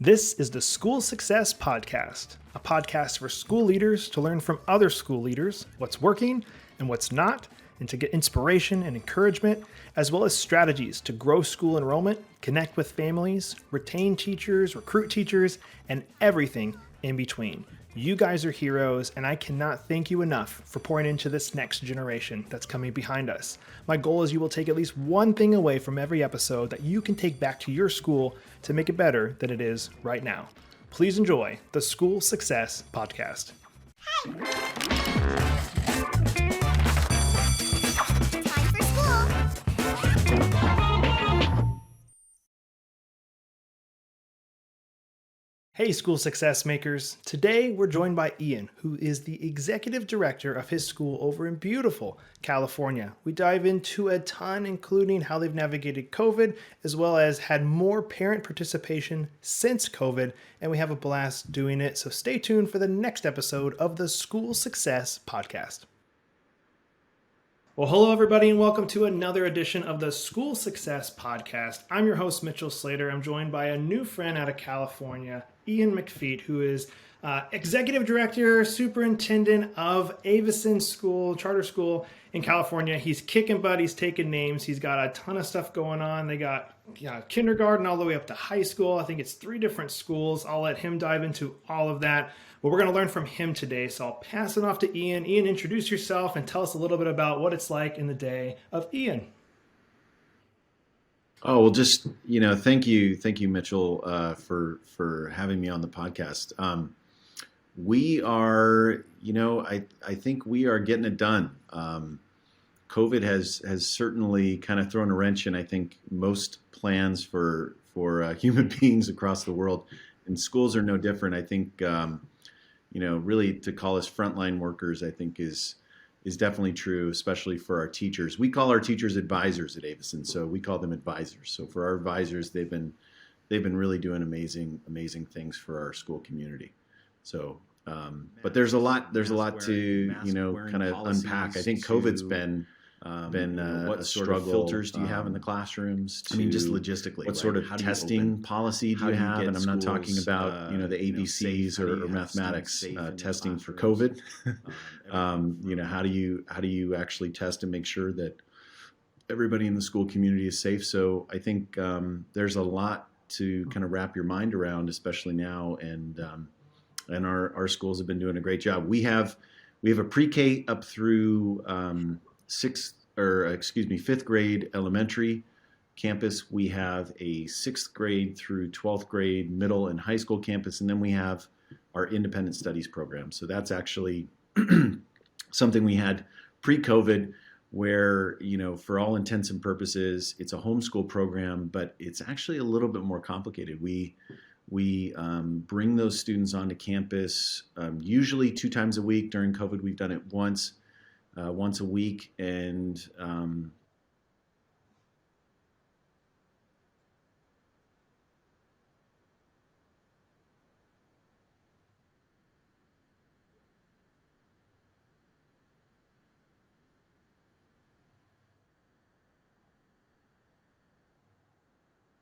This is the School Success Podcast, a podcast for school leaders to learn from other school leaders what's working and what's not, and to get inspiration and encouragement, as well as strategies to grow school enrollment, connect with families, retain teachers, recruit teachers, and everything in between. You guys are heroes, and I cannot thank you enough for pouring into this next generation that's coming behind us. My goal is you will take at least one thing away from every episode that you can take back to your school to make it better than it is right now. Please enjoy the School Success Podcast. Hey, School Success Makers. Today, we're joined by Ian, who is the executive director of his school over in beautiful California. We dive into a ton, including how they've navigated COVID, as well as had more parent participation since COVID, and we have a blast doing it. So stay tuned for the next episode of the School Success Podcast. Well, hello, everybody, and welcome to another edition of the School Success Podcast. I'm your host, Mitchell Slater. I'm joined by a new friend out of California, Ian Mcfeat, who is Executive Director, Superintendent of Aveson Charter School in California. He's kicking butt, he's taking names, he's got a ton of stuff going on. They got kindergarten all the way up to high school. I think it's 3 different schools. I'll let him dive into all of that. But we're going to learn from him today, so I'll pass it off to Ian. Ian, introduce yourself and tell us a little bit about what it's like in the day of Ian. Oh, well, just, thank you, Mitchell, for having me on the podcast. We are, I think we are getting it done. COVID has certainly kind of thrown a wrench in, I think, most plans for human beings across the world, and schools are no different. I think, really to call us frontline workers, I think is definitely true, especially for our teachers. We call our teachers advisors at Aveson, so we call them advisors. So for our advisors, they've been really doing amazing things for our school community. So, but there's a lot to kind of unpack. I think COVID's been what sort of filters do you have in the classrooms? Just logistically, what sort of testing policy do you have? And I'm not talking about the ABCs or mathematics testing for COVID. How do you actually test and make sure that everybody in the school community is safe? So I think there's a lot to kind of wrap your mind around, especially now, and our schools have been doing a great job. We have a pre-K up through 5th grade elementary campus. We have a 6th grade through 12th grade middle and high school campus, and then we have our independent studies program. So that's actually something we had pre-COVID, where, for all intents and purposes, it's a homeschool program, but it's actually a little bit more complicated. We bring those students onto campus usually 2 times a week. During COVID, we've done it once a week, and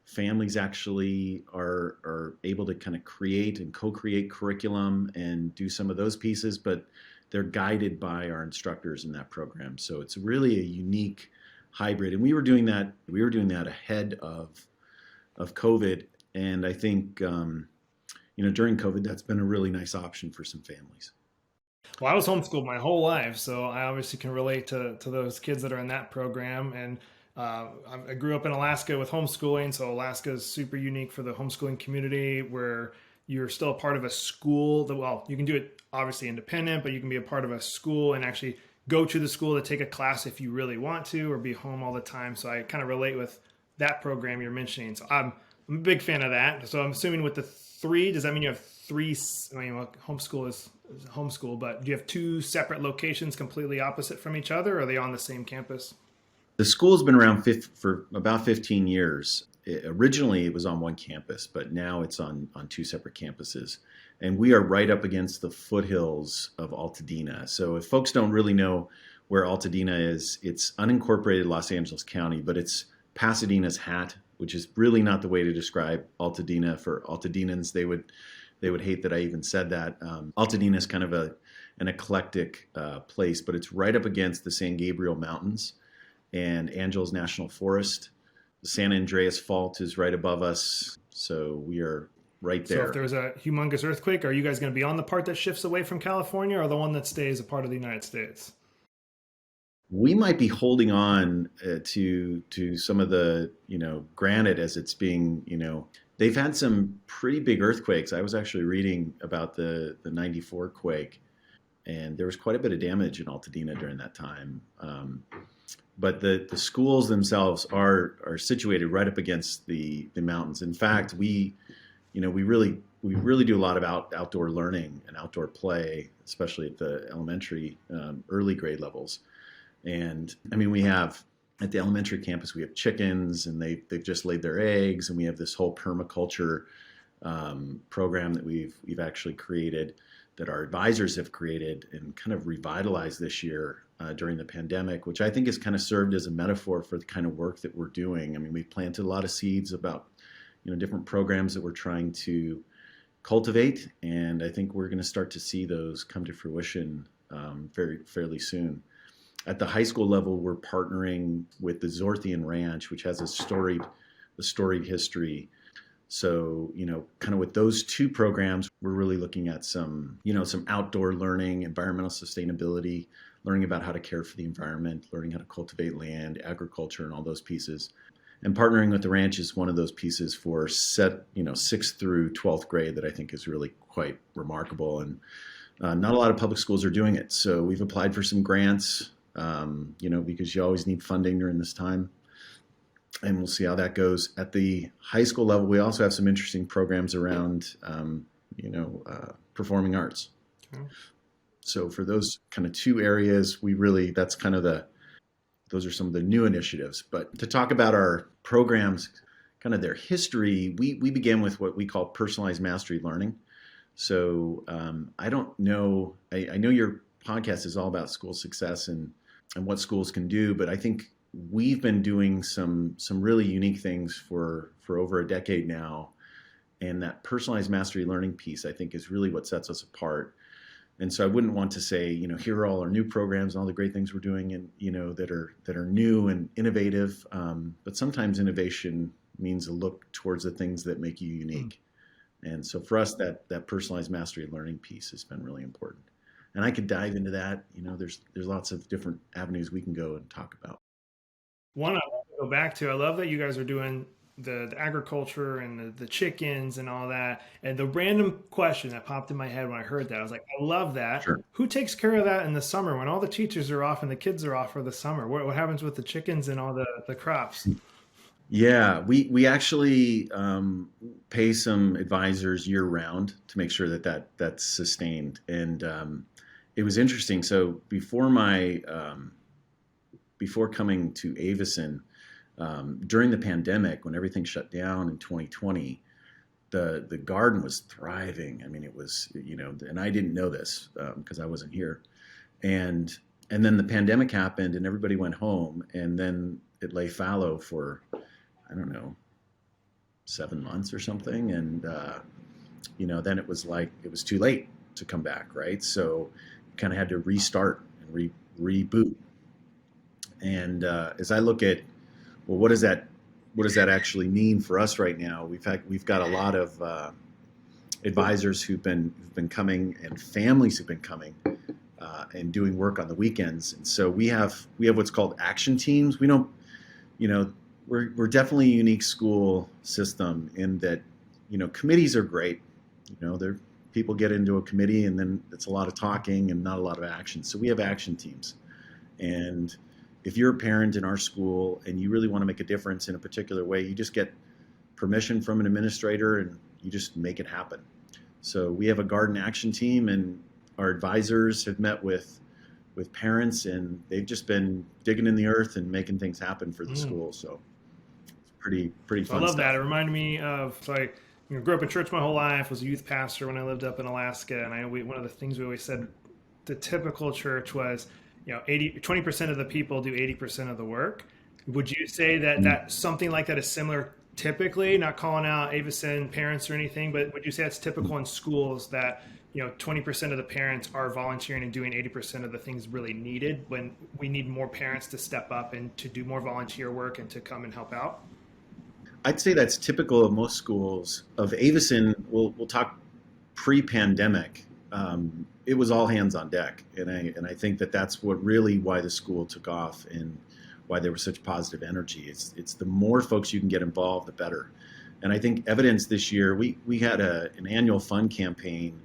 families actually are able to kind of create and co-create curriculum and do some of those pieces, but they're guided by our instructors in that program. So it's really a unique hybrid. And we were doing that ahead of COVID. And I think, during COVID, that's been a really nice option for some families. Well, I was homeschooled my whole life, so I obviously can relate to those kids that are in that program. And I grew up in Alaska with homeschooling, so Alaska is super unique for the homeschooling community, where you're still a part of a school you can do it obviously independent, but you can be a part of a school and actually go to the school to take a class if you really want to, or be home all the time. So I kind of relate with that program you're mentioning. So I'm a big fan of that. So I'm assuming with the 3, does that mean you have 3? Homeschool is homeschool, but do you have 2 separate locations completely opposite from each other, or are they on the same campus? The school's been around for about 15 years. Originally, it was on one campus, but now it's on 2 separate campuses. And we are right up against the foothills of Altadena. So if folks don't really know where Altadena is, it's unincorporated Los Angeles County, but it's Pasadena's hat, which is really not the way to describe Altadena. For Altadinans, they would hate that I even said that. Altadena is kind of an eclectic place, but it's right up against the San Gabriel Mountains and Angeles National Forest. The San Andreas Fault is right above us, so we are right there. So if there's a humongous earthquake, are you guys going to be on the part that shifts away from California, or the one that stays a part of the United States? We might be holding on to some of the, granite as it's being, they've had some pretty big earthquakes. I was actually reading about the 94 quake, and there was quite a bit of damage in Altadena during that time. But the schools themselves are situated right up against the mountains. In fact, we really do a lot of outdoor learning and outdoor play, especially at the elementary, early grade levels. And I mean, we have at the elementary campus, we have chickens, and they've just laid their eggs, and we have this whole permaculture program that we've actually created, that our advisors have created and kind of revitalized this year during the pandemic, which I think has kind of served as a metaphor for the kind of work that we're doing. I mean, we've planted a lot of seeds about different programs that we're trying to cultivate, and I think we're going to start to see those come to fruition fairly soon. At the high school level, we're partnering with the Zorthian Ranch, which has a storied history. So, kind of with those two programs, we're really looking at some outdoor learning, environmental sustainability, learning about how to care for the environment, learning how to cultivate land, agriculture, and all those pieces. And partnering with the ranch is one of those pieces for 6th through 12th grade that I think is really quite remarkable. And not a lot of public schools are doing it. So we've applied for some grants, because you always need funding during this time. And we'll see how that goes. At the high school level, we also have some interesting programs around, performing arts. Okay. So for those kind of two areas, those are some of the new initiatives. But to talk about our programs, kind of their history, we began with what we call personalized mastery learning. So I don't know, I know your podcast is all about school success and what schools can do, but I think we've been doing some really unique things for over a decade now. And that personalized mastery learning piece, I think, is really what sets us apart. And so I wouldn't want to say, here are all our new programs and all the great things we're doing, and that are new and innovative. But sometimes innovation means a look towards the things that make you unique. And so for us, that personalized mastery learning piece has been really important. And I could dive into that. There's lots of different avenues we can go and talk about. One I want to go back to, I love that you guys are doing the agriculture and the chickens and all that. And the random question that popped in my head when I heard that, I was like, I love that. Sure. Who takes care of that in the summer when all the teachers are off and the kids are off for the summer? What happens with the chickens and all the crops? Yeah, we actually pay some advisors year round to make sure that's sustained. And it was interesting. So before coming to Aveson, during the pandemic, when everything shut down in 2020, the garden was thriving. I mean, it was, and I didn't know this because I wasn't here. And then the pandemic happened and everybody went home, and then it lay fallow for, I don't know, 7 months or something. And, then it was like, it was too late to come back, right? So you kind of had to restart and reboot. And as I look at, well, what does that actually mean for us right now? We've got a lot of advisors who've been coming, and families who've been coming and doing work on the weekends. And so we have what's called action teams. We don't, we're definitely a unique school system in that, committees are great. People get into a committee and then it's a lot of talking and not a lot of action. So we have action teams. And if you're a parent in our school and you really want to make a difference in a particular way, you just get permission from an administrator and you just make it happen. So we have a garden action team, and our advisors have met with parents, and they've just been digging in the earth and making things happen for the school. So it's pretty fun. I love stuff. that. It reminded me of, I grew up in church my whole life, was a youth pastor when I lived up in Alaska. And one of the things we always said, the typical church was, 20% of the people do 80% of the work. Would you say that something like that is similar typically, not calling out Aveson parents or anything, but would you say that's typical in schools that 20% of the parents are volunteering and doing 80% of the things really needed, when we need more parents to step up and to do more volunteer work and to come and help out? I'd say that's typical of most schools. Of Aveson, we'll talk pre-pandemic. It was all hands on deck, and I think that's what really why the school took off and why there was such positive energy. It's the more folks you can get involved, the better. And I think evidence this year, we had an annual fund campaign,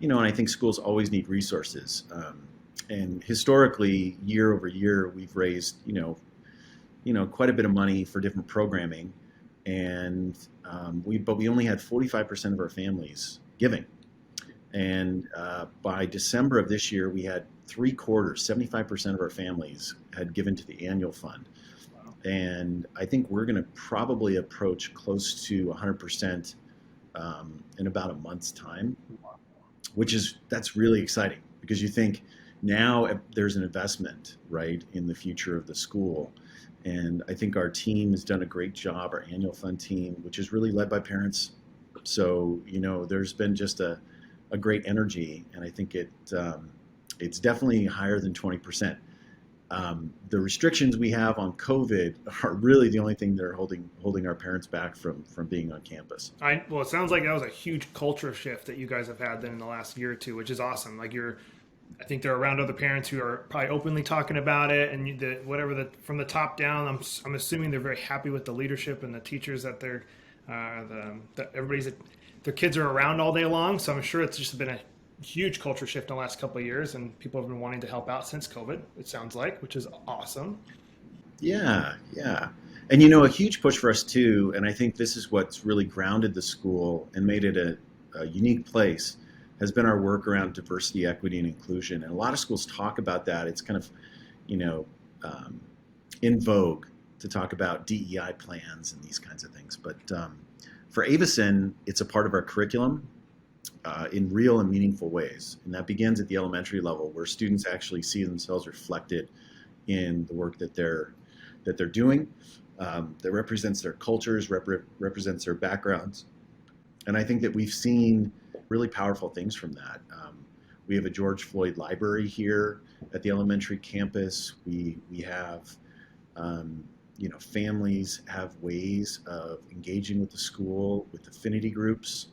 and I think schools always need resources. And historically, year over year, we've raised quite a bit of money for different programming, and but we only had 45% of our families giving. And by December of this year, we had 75% of our families had given to the annual fund. Wow. And I think we're going to probably approach close to 100% in about a month's time, that's really exciting, because you think now there's an investment, right, in the future of the school. And I think our team has done a great job, our annual fund team, which is really led by parents. So, there's been just a great energy, and I think it's definitely higher than 20%. The restrictions we have on COVID are really the only thing that are holding our parents back from being on campus. Well, it sounds like that was a huge culture shift that you guys have had then in the last year or two, which is awesome. Like I think they're around other parents who are probably openly talking about it, and from the top down, I'm assuming they're very happy with the leadership and the teachers that they're that their kids are around all day long. So I'm sure it's just been a huge culture shift in the last couple of years, and people have been wanting to help out since COVID, it sounds like, which is awesome. Yeah. And a huge push for us too, and I think this is what's really grounded the school and made it a unique place, has been our work around diversity, equity, and inclusion. And a lot of schools talk about that. It's kind of, in vogue to talk about DEI plans and these kinds of things. But for Aveson, it's a part of our curriculum in real and meaningful ways. And that begins at the elementary level, where students actually see themselves reflected in the work that they're doing, that represents their cultures, represents their backgrounds. And I think that we've seen really powerful things from that. We have a George Floyd library here at the elementary campus. We have, families have ways of engaging with the school, with affinity groups,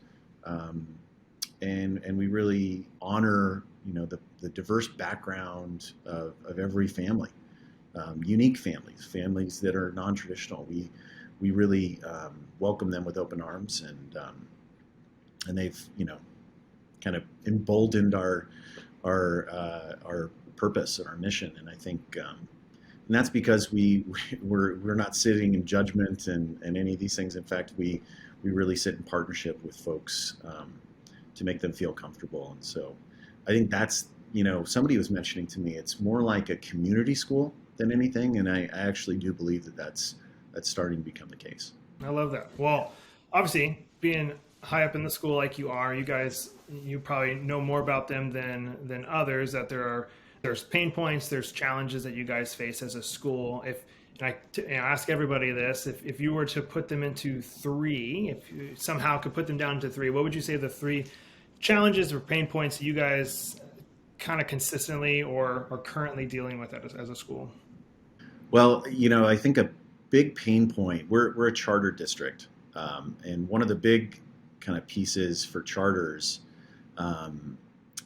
and we really honor, the diverse background of every family, unique families that are non-traditional. We really welcome them with open arms, and they've, kind of emboldened our purpose and our mission. And I think, and that's because we're not sitting in judgment and any of these things. In fact, we really sit in partnership with folks to make them feel comfortable. And so I think that's, somebody was mentioning to me, it's more like a community school than anything. And I actually do believe that's starting to become the case. I love that. Well, obviously, being high up in the school like you are, you probably know more about them than others, that there's pain points, there's challenges that you guys face as a school. I ask everybody this, if you were to put them into three, if you somehow could put them down to three, what would you say the three challenges or pain points that you guys kind of consistently or are currently dealing with as a school? Well, I think a big pain point, we're a charter district, and one of the big kind of pieces for charters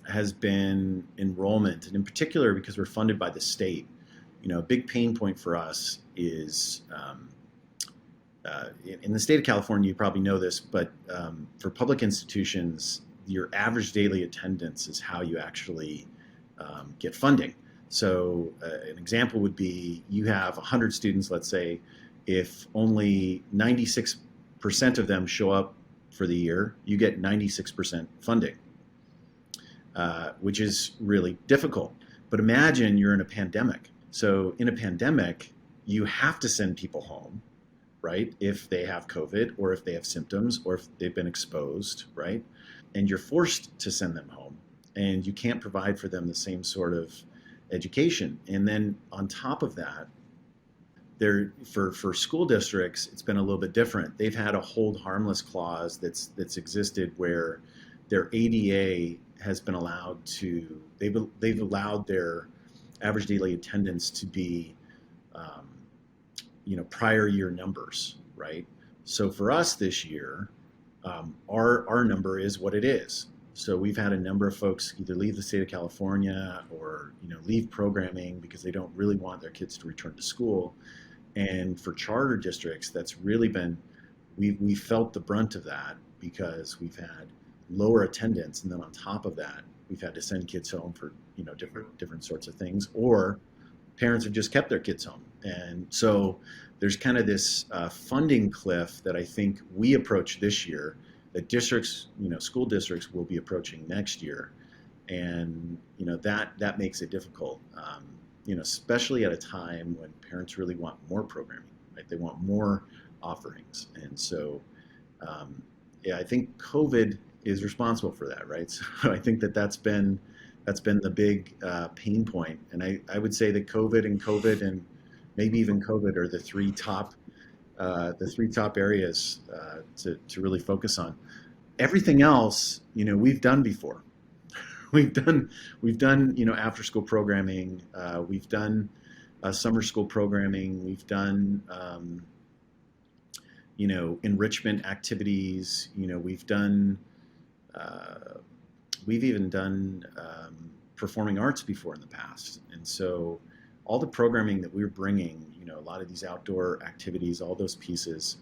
has been enrollment, and in particular because we're funded by the state. A big pain point for us is in the state of California, you probably know this, but for public institutions, your average daily attendance is how you actually get funding. So an example would be, you have 100 students, let's say, if only 96% of them show up for the year, you get 96% funding, which is really difficult. But imagine you're in a pandemic. So in a pandemic, you have to send people home, right? If they have COVID, or if they have symptoms, or if they've been exposed, right? And you're forced to send them home, and you can't provide for them the same sort of education. And then on top of that, for school districts, it's been a little bit different. They've had a hold harmless clause that's existed where their ADA has been allowed to, they've allowed their average daily attendance to be, prior year numbers, right? So for us this year, our number is what it is. So we've had a number of folks either leave the state of California or leave programming because they don't really want their kids to return to school. And for charter districts, that's really been, we felt the brunt of that because we've had lower attendance, and then on top of that, we've had to send kids home for different sorts of things, or parents have just kept their kids home. And so there's kind of this funding cliff that I think we approach this year that districts, school districts will be approaching next year. And, that makes it difficult, especially at a time when parents really want more programming, right? They want more offerings. And so, I think COVID is responsible for that, right? So I think that's been the big pain point. And I would say that COVID and maybe even COVID are the three top areas to really focus on. Everything else, we've done before. We've done after school programming. We've done summer school programming. We've done enrichment activities. We've even done performing arts before in the past. And so all the programming that we're bringing, a lot of these outdoor activities, all those pieces,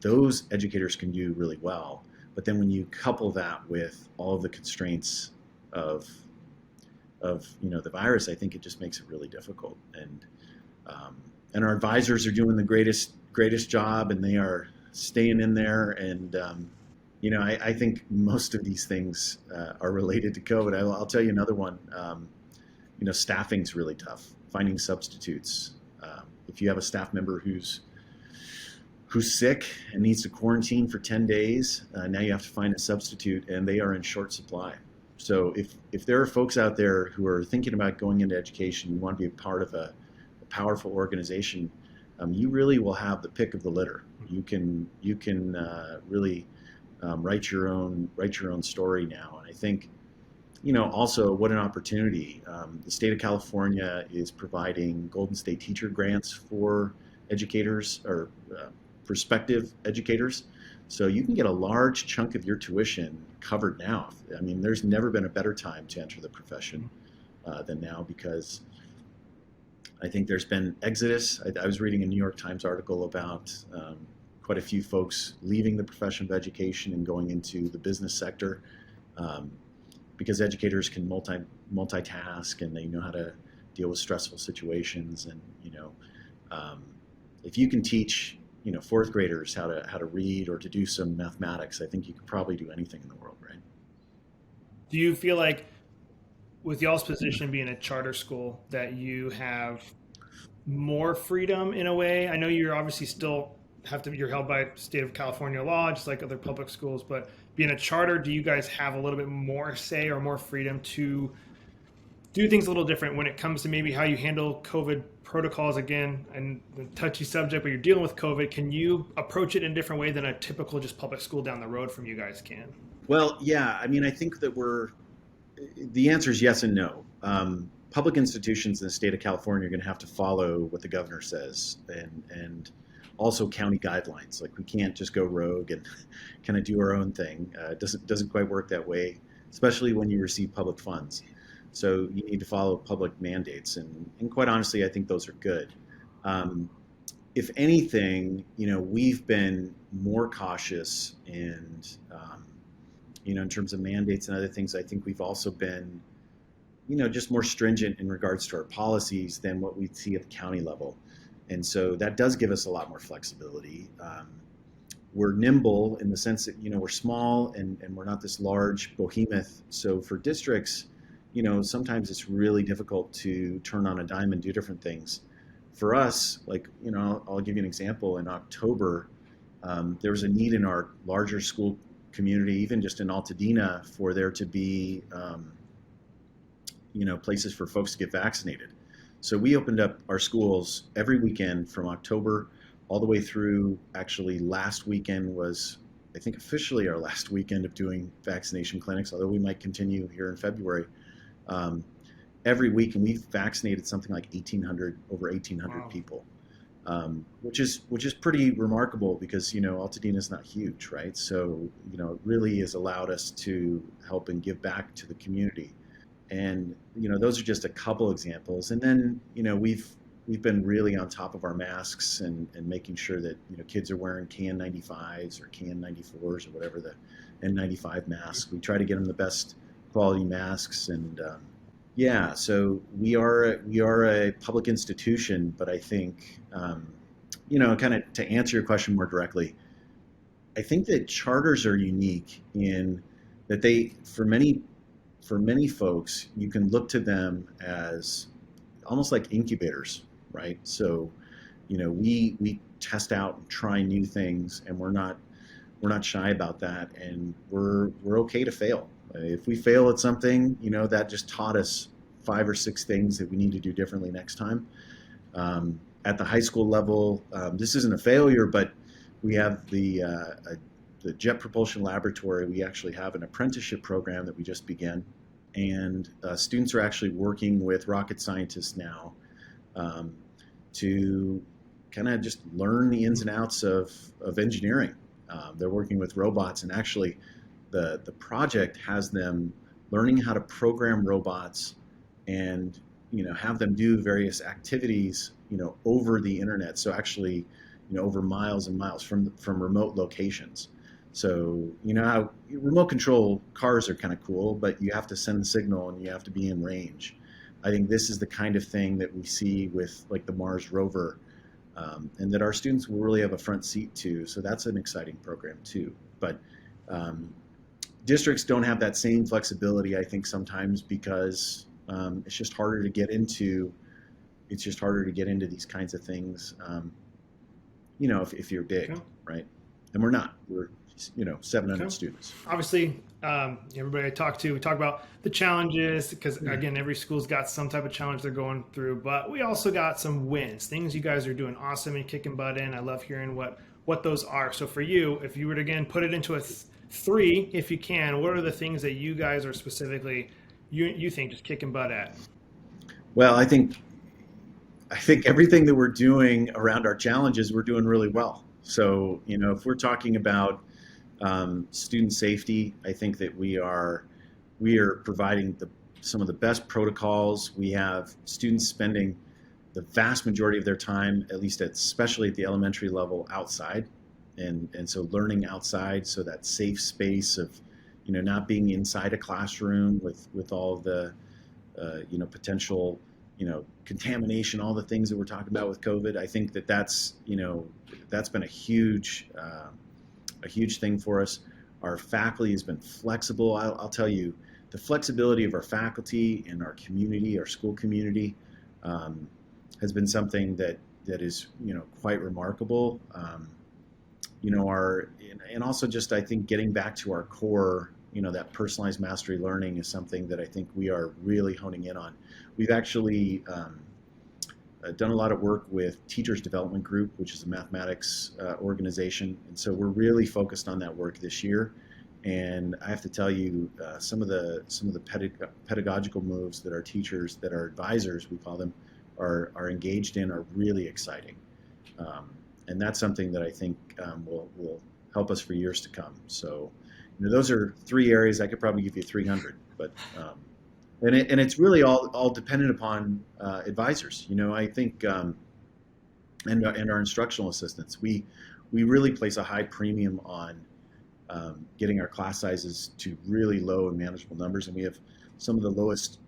those educators can do really well. But then when you couple that with all of the constraints of the virus, I think it just makes it really difficult. And our advisors are doing the greatest job, and they are staying in there. And I think most of these things are related to COVID. I'll tell you another one. Staffing's really tough. Finding substitutes. If you have a staff member who's sick and needs to quarantine for 10 days, now you have to find a substitute, and they are in short supply. So if there are folks out there who are thinking about going into education, you want to be a part of a powerful organization, you really will have the pick of the litter. You can really write your own story now. And I think, also what an opportunity. The state of California is providing Golden State Teacher grants for educators or prospective educators. So you can get a large chunk of your tuition covered now. I mean, there's never been a better time to enter the profession than now, because I think there's been exodus. I was reading a New York Times article about quite a few folks leaving the profession of education and going into the business sector, because educators can multitask, and they know how to deal with stressful situations. And if you can teach fourth graders how to read or to do some mathematics, I think you could probably do anything in the world, right? Do you feel like, with y'all's position being a charter school, that you have more freedom in a way? I know you're obviously still you're held by state of California law, just like other public schools, but being a charter, do you guys have a little bit more say or more freedom to do things a little different when it comes to maybe how you handle COVID protocols? Again, and the touchy subject, but you're dealing with COVID. Can you approach it in a different way than a typical just public school down the road from you guys can? Well, yeah. I mean, I think that the answer is yes and no. Public institutions in the state of California are going to have to follow what the governor says, and also county guidelines. Like, we can't just go rogue and kind of do our own thing. It doesn't quite work that way, especially when you receive public funds. So you need to follow public mandates, and quite honestly, I think those are good. If anything, we've been more cautious, and in terms of mandates and other things, I think we've also been, just more stringent in regards to our policies than what we see at the county level. And so that does give us a lot more flexibility. We're nimble in the sense that, we're small and we're not this large behemoth. So for districts, sometimes it's really difficult to turn on a dime and do different things. For us, like, I'll give you an example. In October, there was a need in our larger school community, even just in Altadena, for there to be, places for folks to get vaccinated. So we opened up our schools every weekend from October all the way through. Actually, last weekend was, I think, officially our last weekend of doing vaccination clinics, although we might continue here in February. Every week, and we've vaccinated something like over 1,800 Wow. people, which is pretty remarkable because, Altadena is not huge, right? So, it really has allowed us to help and give back to the community. And, those are just a couple examples. And then, we've been really on top of our masks and making sure that, kids are wearing KN95s or KN94s or whatever, the N95 mask. We try to get them the best quality masks. And so we are a public institution, but I think, kind of to answer your question more directly, I think that charters are unique in that for many folks, you can look to them as almost like incubators, right? So, we test out and try new things, and we're not shy about that, and we're okay to fail. If we fail at something, that just taught us 5 or 6 things that we need to do differently next time. At the high school level, this isn't a failure, but we have the Jet Propulsion Laboratory. We actually have an apprenticeship program that we just began, and students are actually working with rocket scientists now to kind of just learn the ins and outs of engineering. They're working with robots, and actually the project has them learning how to program robots and have them do various activities over the internet. So actually over miles and miles from remote locations. So how remote control cars are kind of cool, but you have to send the signal and you have to be in range. I think this is the kind of thing that we see with like the Mars rover, and that our students will really have a front seat to. So that's an exciting program too. But districts don't have that same flexibility, I think, sometimes because it's just harder to get into. It's just harder to get into these kinds of things. If you're big, Okay. right? And we're not. We're 700 Okay. students. Obviously, everybody I talk to, we talk about the challenges because, again, every school's got some type of challenge they're going through, but we also got some wins, things you guys are doing awesome and kicking butt in. I love hearing what those are. So for you, if you were to, again, put it into a 3, if you can, what are the things that you guys are specifically, you think just kicking butt at? Well, I think everything that we're doing around our challenges, we're doing really well. So, if we're talking about student safety, I think that we are providing some of the best protocols. We have students spending the vast majority of their time, at least especially at the elementary level, outside, and so learning outside. So that safe space of not being inside a classroom with all of the potential contamination, all the things that we're talking about with COVID. I think that's been a huge thing for us. Our faculty has been flexible. I'll tell you, the flexibility of our faculty and our community, our school community, has been something that is quite remarkable. And also just, I think, getting back to our core, that personalized mastery learning is something that I think we are really honing in on. We've actually done a lot of work with Teachers Development Group, which is a mathematics organization, and so we're really focused on that work this year. And I have to tell you, some of the pedagogical moves that our teachers, that our advisors, we call them, are engaged in are really exciting. And that's something that I think will help us for years to come. So, those are 3 areas. I could probably give you 300, but and it's really all dependent upon advisors. I think and our instructional assistants. We really place a high premium on getting our class sizes to really low and manageable numbers, and we have some of the lowest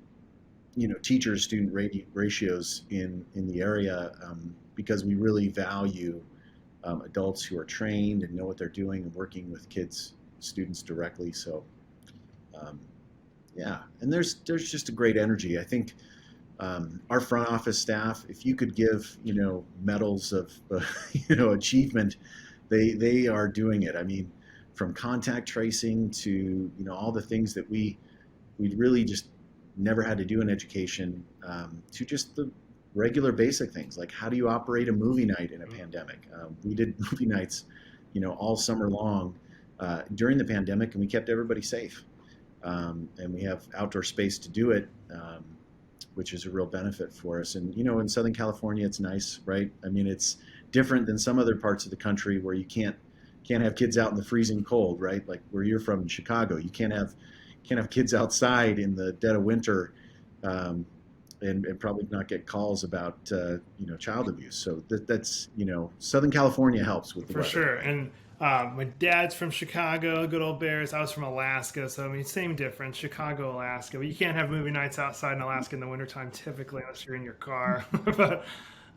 teacher-student ratios in the area, because we really value adults who are trained and know what they're doing and working with students directly. So and there's just a great energy. I think our front office staff, if you could give medals of achievement, they are doing it. I mean, from contact tracing to all the things that we really just never had to do in education, to just the regular basic things like how do you operate a movie night in a pandemic? We did movie nights, all summer long during the pandemic, and we kept everybody safe. And we have outdoor space to do it, which is a real benefit for us. And, in Southern California, it's nice, right? I mean, it's different than some other parts of the country where you can't have kids out in the freezing cold, right? Like where you're from in Chicago, you can't have kids outside in the dead of winter, and probably not get calls about child abuse. So that's Southern California helps with the for weather. Sure. And my dad's from Chicago, good old Bears. I was from Alaska, so I mean, same difference. Chicago, Alaska. But you can't have movie nights outside in Alaska in the wintertime typically unless you're in your car. But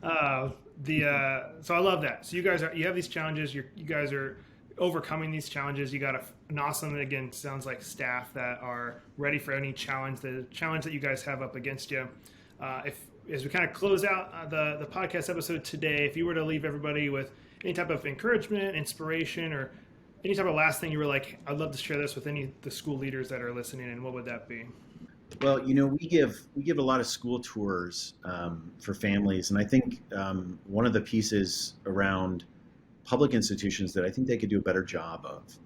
so I love that. So you have these challenges. You guys are overcoming these challenges. You got an awesome, again, sounds like staff that are ready for any challenge, the challenge that you guys have up against you. As we kind of close out the podcast episode today, if you were to leave everybody with any type of encouragement, inspiration, or any type of last thing you were like, I'd love to share this with any of the school leaders that are listening, and what would that be? Well, we give a lot of school tours for families, and I think one of the pieces around public institutions that I think they could do a better job of,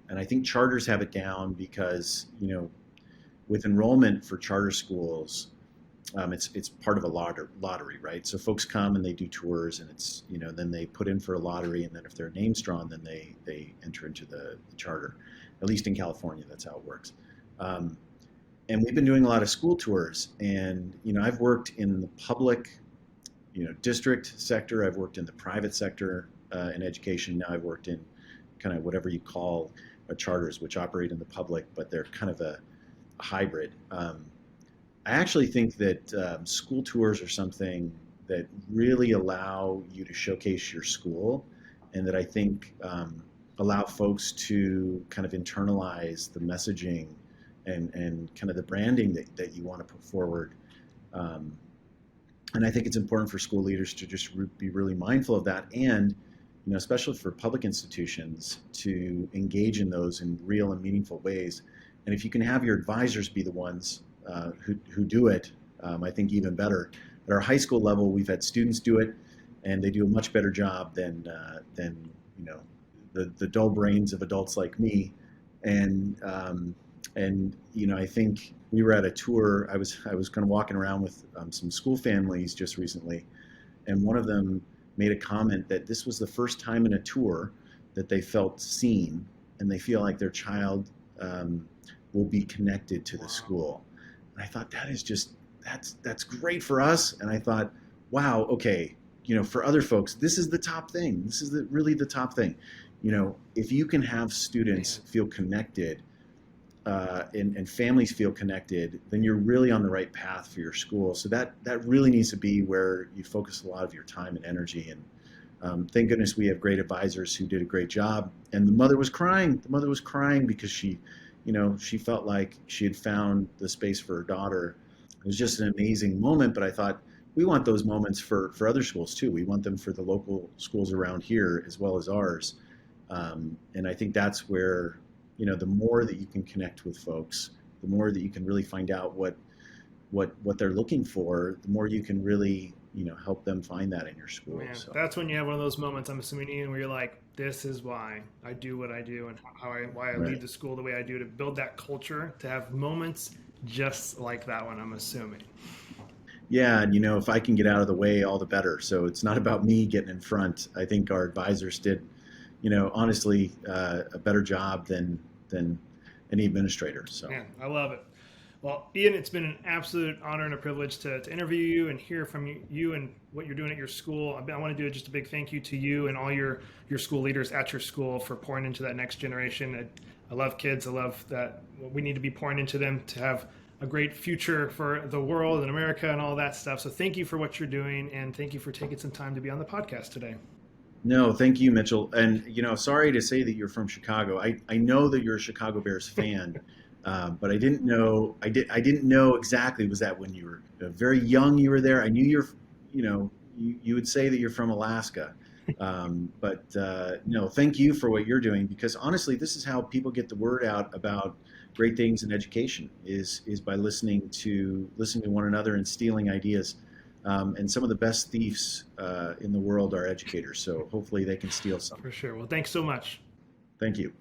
and I think charters have it down because with enrollment for charter schools, it's part of a lottery, right? So folks come and they do tours, and it's then they put in for a lottery, and then if their name's drawn, then they enter into the charter. At least in California, that's how it works. And we've been doing a lot of school tours, and I've worked in the public, district sector. I've worked in the private sector in education. Now I've worked in kind of whatever you call charters, which operate in the public, but they're kind of a hybrid. I actually think that school tours are something that really allow you to showcase your school, and that I think allow folks to kind of internalize the messaging and kind of the branding that you want to put forward. And I think it's important for school leaders to just be really mindful of that, and especially for public institutions, to engage in those in real and meaningful ways. And if you can have your advisors be the ones who do it, I think even better. At our high school level, we've had students do it, and they do a much better job than the dull brains of adults like me. And I think we were at a tour. I was kind of walking around with some school families just recently, and one of them made a comment that this was the first time in a tour that they felt seen, and they feel like their child will be connected to the school. And I thought that's great for us. And I thought, wow, okay, for other folks, this is the top thing. This is really the top thing. If you can have students feel connected, and families feel connected, then you're really on the right path for your school. So that really needs to be where you focus a lot of your time and energy. And thank goodness we have great advisors who did a great job. And the mother was crying. The mother was crying because she felt like she had found the space for her daughter. It was just an amazing moment. But I thought, we want those moments for other schools too. We want them for the local schools around here as well as ours. And I think that's where, the more that you can connect with folks, the more that you can really find out what they're looking for, the more you can really, help them find that in your school. Man, so that's when you have one of those moments, I'm assuming, Ian, where you're like, this is why I do what I do, and why I lead the school the way I do, to build that culture, to have moments just like that one, I'm assuming. Yeah, and if I can get out of the way, all the better. So it's not about me getting in front. I think our advisors did, honestly, a better job than any administrator. So man, I love it. Well, Ian, it's been an absolute honor and a privilege to interview you and hear from you and what you're doing at your school. I want to do just a big thank you to you and all your school leaders at your school for pouring into that next generation. I love kids. I love that we need to be pouring into them to have a great future for the world and America and all that stuff. So thank you for what you're doing, and thank you for taking some time to be on the podcast today. No, thank you, Mitchell. And, sorry to say that you're from Chicago. I know that you're a Chicago Bears fan, but I didn't know exactly. Was that when you were very young, you were there? I knew you would say that you're from Alaska. But no, thank you for what you're doing, because honestly, this is how people get the word out about great things in education is by listening to one another and stealing ideas. And some of the best thieves in the world are educators. So hopefully they can steal some. For sure. Well, thanks so much. Thank you.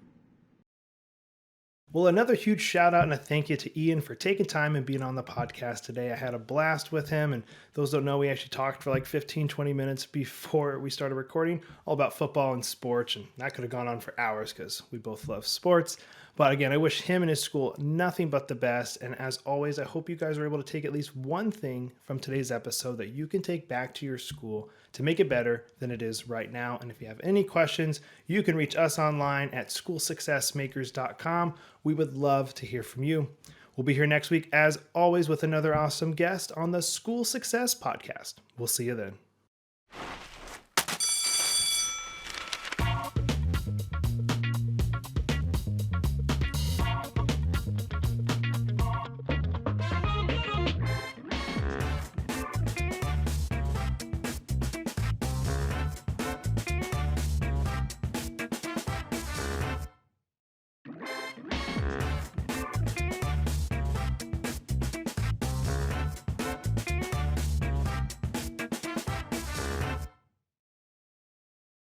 Well, another huge shout out and a thank you to Ian for taking time and being on the podcast today. I had a blast with him. And those don't know, we actually talked for like 15, 20 minutes before we started recording all about football and sports. And that could have gone on for hours because we both love sports. But again, I wish him and his school nothing but the best. And as always, I hope you guys are able to take at least one thing from today's episode that you can take back to your school to make it better than it is right now. And if you have any questions, you can reach us online at schoolsuccessmakers.com. We would love to hear from you. We'll be here next week, as always, with another awesome guest on the School Success Podcast. We'll see you then.